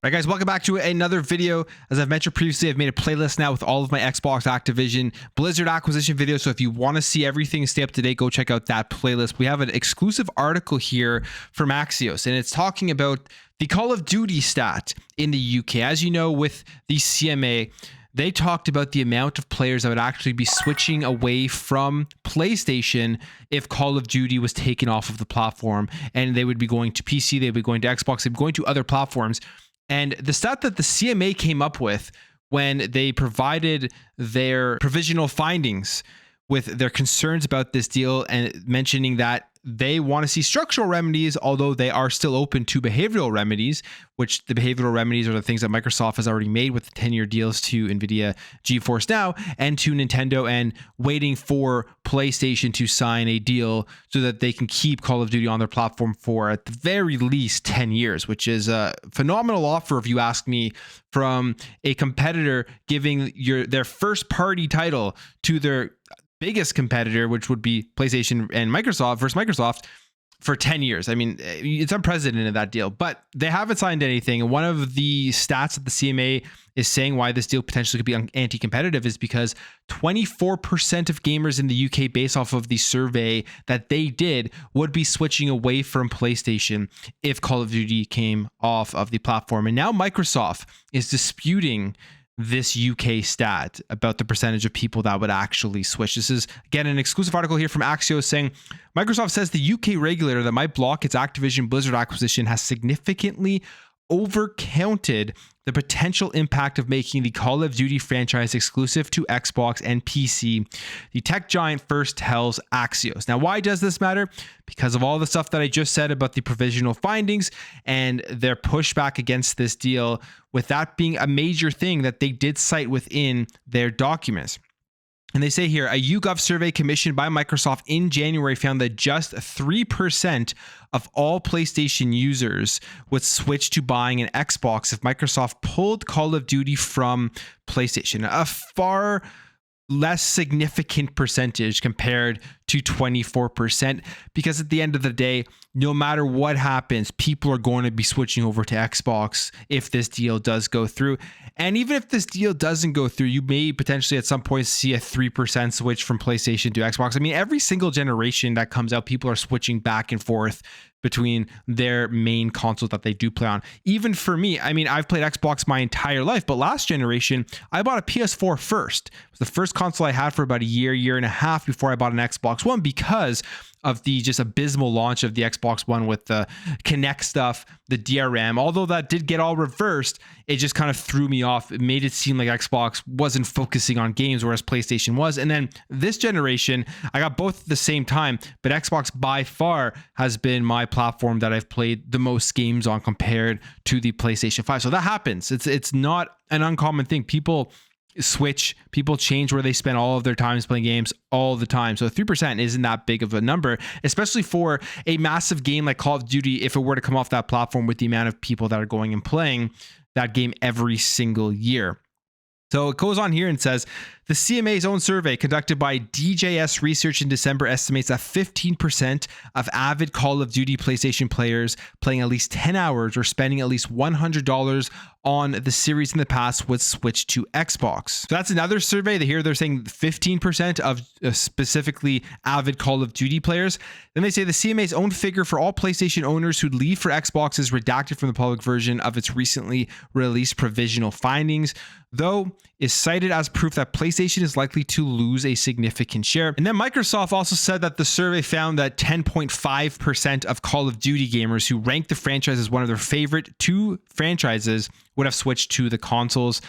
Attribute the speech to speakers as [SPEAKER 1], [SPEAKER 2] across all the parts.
[SPEAKER 1] All right, guys, welcome back to another video. As I've mentioned previously, I've made a playlist now with all of my Xbox, Activision, Blizzard acquisition videos. So if you want to see everything, stay up to date, go check out that playlist. We have an exclusive article here from Axios, and it's talking about the Call of Duty stat in the UK. As you know, with the CMA, they talked about the amount of players that would actually be switching away from PlayStation if Call of Duty was taken off of the platform, and they would be going to PC, they'd be going to Xbox, they'd be going to other platforms. And the stat that the CMA came up with when they provided their provisional findings with their concerns about this deal, and mentioning that they want to see structural remedies, although they are still open to behavioral remedies, which the behavioral remedies are the things that Microsoft has already made with the 10-year deals to NVIDIA GeForce Now and to Nintendo, and waiting for PlayStation to sign a deal so that they can keep Call of Duty on their platform for at the very least 10 years, which is a phenomenal offer, if you ask me, from a competitor giving their first party title to their biggest competitor, which would be PlayStation and Microsoft versus Microsoft, for 10 years. I mean, it's unprecedented, that deal, but they haven't signed anything. And one of the stats that the CMA is saying why this deal potentially could be anti-competitive is because 24% of gamers in the UK, based off of the survey that they did, would be switching away from PlayStation if Call of Duty came off of the platform. And now Microsoft is disputing this UK stat about the percentage of people that would actually switch. This is, again, an exclusive article here from Axios saying Microsoft says the UK regulator that might block its Activision Blizzard acquisition has significantly overcounted the potential impact of making the Call of Duty franchise exclusive to Xbox and PC, the tech giant first tells Axios. Now, why does this matter? Because of all the stuff that I just said about the provisional findings and their pushback against this deal, with that being a major thing that they did cite within their documents. And they say here, a YouGov survey commissioned by Microsoft in January found that just 3% of all PlayStation users would switch to buying an Xbox if Microsoft pulled Call of Duty from PlayStation. A far less significant percentage compared to 24%, because at the end of the day, no matter what happens, people are going to be switching over to Xbox if this deal does go through. And even if this deal doesn't go through, you may potentially at some point see a 3% switch from PlayStation to Xbox. I mean, every single generation that comes out, people are switching back and forth between their main console that they do play on. Even for me, I mean, I've played Xbox my entire life, but last generation, I bought a PS4 first. It was the first console I had for about a year and a half before I bought an Xbox One, because of the just abysmal launch of the Xbox One with the Kinect stuff, the DRM. Although that did get all reversed, it just kind of threw me off. It made it seem like Xbox wasn't focusing on games, whereas PlayStation was. And then this generation, I got both at the same time, but Xbox by far has been my platform that I've played the most games on compared to the PlayStation 5. So that happens. It's not an uncommon thing. People switch, people change where they spend all of their time playing games all the time. So 3% isn't that big of a number, especially for a massive game like Call of Duty, if it were to come off that platform, with the amount of people that are going and playing that game every single year. So it goes on here and says, the CMA's own survey conducted by DJS Research in December estimates that 15% of avid Call of Duty PlayStation players playing at least 10 hours or spending at least $100 on the series in the past would switch to Xbox. So that's another survey. They're saying 15% of specifically avid Call of Duty players. Then they say the CMA's own figure for all PlayStation owners who'd leave for Xbox is redacted from the public version of its recently released provisional findings, though is cited as proof that PlayStation is likely to lose a significant share. And then Microsoft also said that the survey found that 10.5% of Call of Duty gamers who ranked the franchise as one of their favorite two franchises would have switched to the consoles.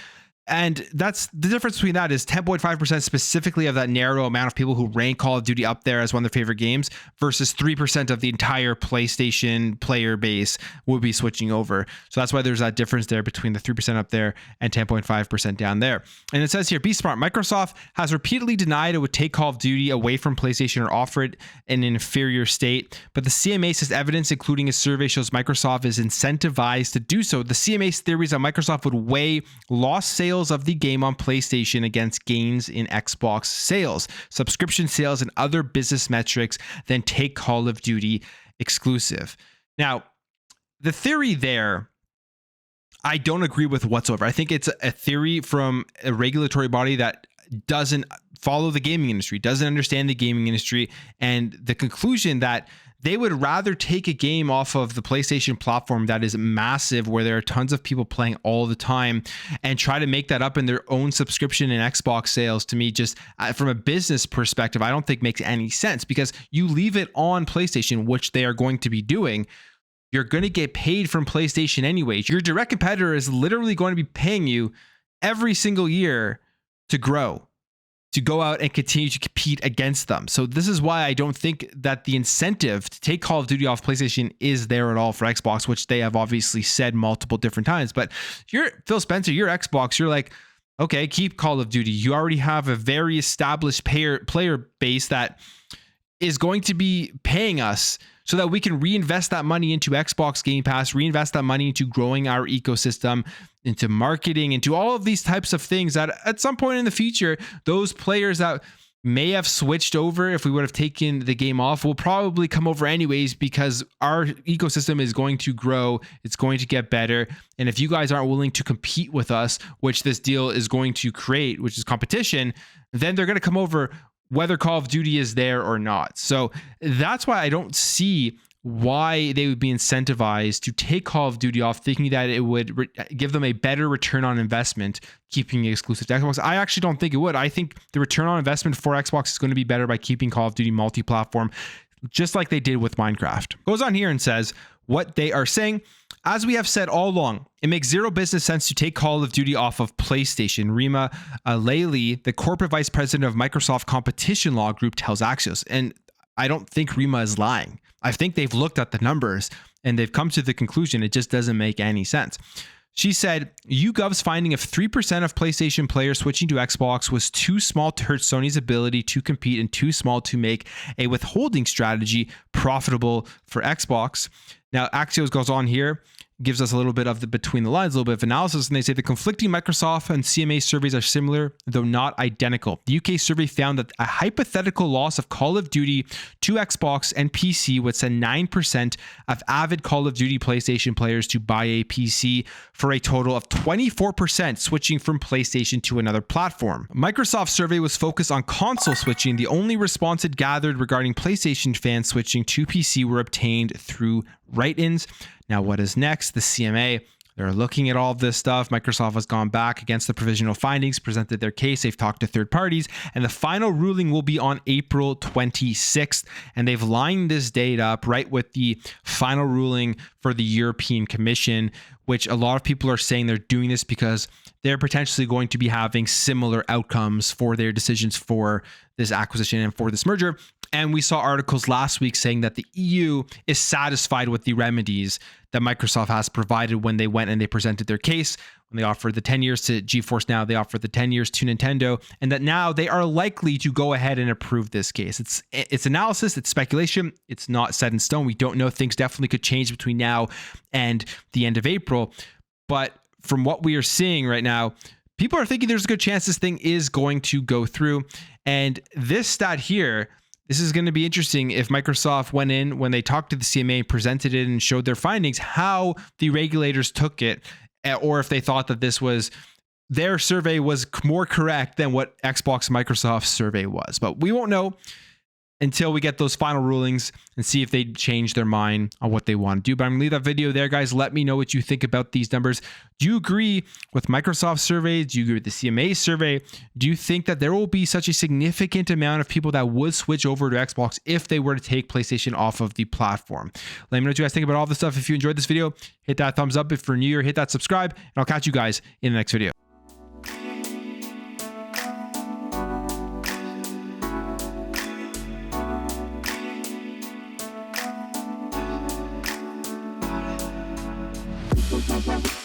[SPEAKER 1] And that's the difference between that is 10.5% specifically of that narrow amount of people who rank Call of Duty up there as one of their favorite games, versus 3% of the entire PlayStation player base would be switching over. So that's why there's that difference there between the 3% up there and 10.5% down there. And it says here, be smart. Microsoft has repeatedly denied it would take Call of Duty away from PlayStation or offer it in an inferior state, but the CMA says evidence, including a survey, shows Microsoft is incentivized to do so. The CMA's theories that Microsoft would weigh lost sales of the game on PlayStation against gains in Xbox sales, subscription sales, and other business metrics, then take Call of Duty exclusive. Now, the theory there, I don't agree with whatsoever. I think it's a theory from a regulatory body that doesn't follow the gaming industry, doesn't understand the gaming industry, and the conclusion that they would rather take a game off of the PlayStation platform that is massive, where there are tons of people playing all the time, and try to make that up in their own subscription and Xbox sales. To me, just from a business perspective, I don't think makes any sense, because you leave it on PlayStation, which they are going to be doing. You're going to get paid from PlayStation anyways. Your direct competitor is literally going to be paying you every single year to grow, to go out and continue to compete against them. So this is why I don't think that the incentive to take Call of Duty off PlayStation is there at all for Xbox, which they have obviously said multiple different times. But you're Phil Spencer, you're Xbox, you're like, okay, keep Call of Duty. You already have a very established player base that is going to be paying us so that we can reinvest that money into Xbox Game Pass, reinvest that money into growing our ecosystem, into marketing, into all of these types of things that at some point in the future, those players that may have switched over if we would have taken the game off will probably come over anyways, because our ecosystem is going to grow. It's going to get better. And if you guys aren't willing to compete with us, which this deal is going to create, which is competition, then they're going to come over whether Call of Duty is there or not. So that's why I don't see why they would be incentivized to take Call of Duty off, thinking that it would give them a better return on investment, keeping it exclusive to Xbox. I actually don't think it would. I think the return on investment for Xbox is going to be better by keeping Call of Duty multi-platform, just like they did with Minecraft. Goes on here and says what they are saying. As we have said all along, it makes zero business sense to take Call of Duty off of PlayStation. Rima Laley, the corporate vice president of Microsoft Competition Law Group, tells Axios. And I don't think Rima is lying. I think they've looked at the numbers and they've come to the conclusion it just doesn't make any sense. She said, YouGov's finding of 3% of PlayStation players switching to Xbox was too small to hurt Sony's ability to compete and too small to make a withholding strategy profitable for Xbox. Now, Axios goes on here, gives us a little bit of the between the lines, a little bit of analysis, and they say the conflicting Microsoft and CMA surveys are similar, though not identical. The UK survey found that a hypothetical loss of Call of Duty to Xbox and PC would send 9% of avid Call of Duty PlayStation players to buy a PC, for a total of 24% switching from PlayStation to another platform. Microsoft's survey was focused on console switching. The only response it gathered regarding PlayStation fans switching to PC were obtained through write-ins. Now, what is next? The CMA, they're looking at all of this stuff. Microsoft has gone back against the provisional findings, presented their case. They've talked to third parties, and the final ruling will be on April 26th. And they've lined this date up right with the final ruling for the European Commission, which a lot of people are saying they're doing this because they're potentially going to be having similar outcomes for their decisions for this acquisition and for this merger. And we saw articles last week saying that the EU is satisfied with the remedies that Microsoft has provided when they went and they presented their case, when they offered the 10 years to GeForce Now, they offered the 10 years to Nintendo, and that now they are likely to go ahead and approve this case. It's analysis, it's speculation, it's not set in stone. We don't know. Things definitely could change between now and the end of April. But from what we are seeing right now, people are thinking there's a good chance this thing is going to go through. And this stat here, this is going to be interesting if Microsoft went in when they talked to the CMA, presented it and showed their findings, how the regulators took it, or if they thought that this was their survey was more correct than what Xbox Microsoft's survey was. But we won't know until we get those final rulings and see if they change their mind on what they want to do. But I'm going to leave that video there, guys. Let me know what you think about these numbers. Do you agree with Microsoft's survey? Do you agree with the CMA survey? Do you think that there will be such a significant amount of people that would switch over to Xbox if they were to take PlayStation off of the platform? Let me know what you guys think about all this stuff. If you enjoyed this video, hit that thumbs up. If you're new here, hit that subscribe, and I'll catch you guys in the next video. Bye.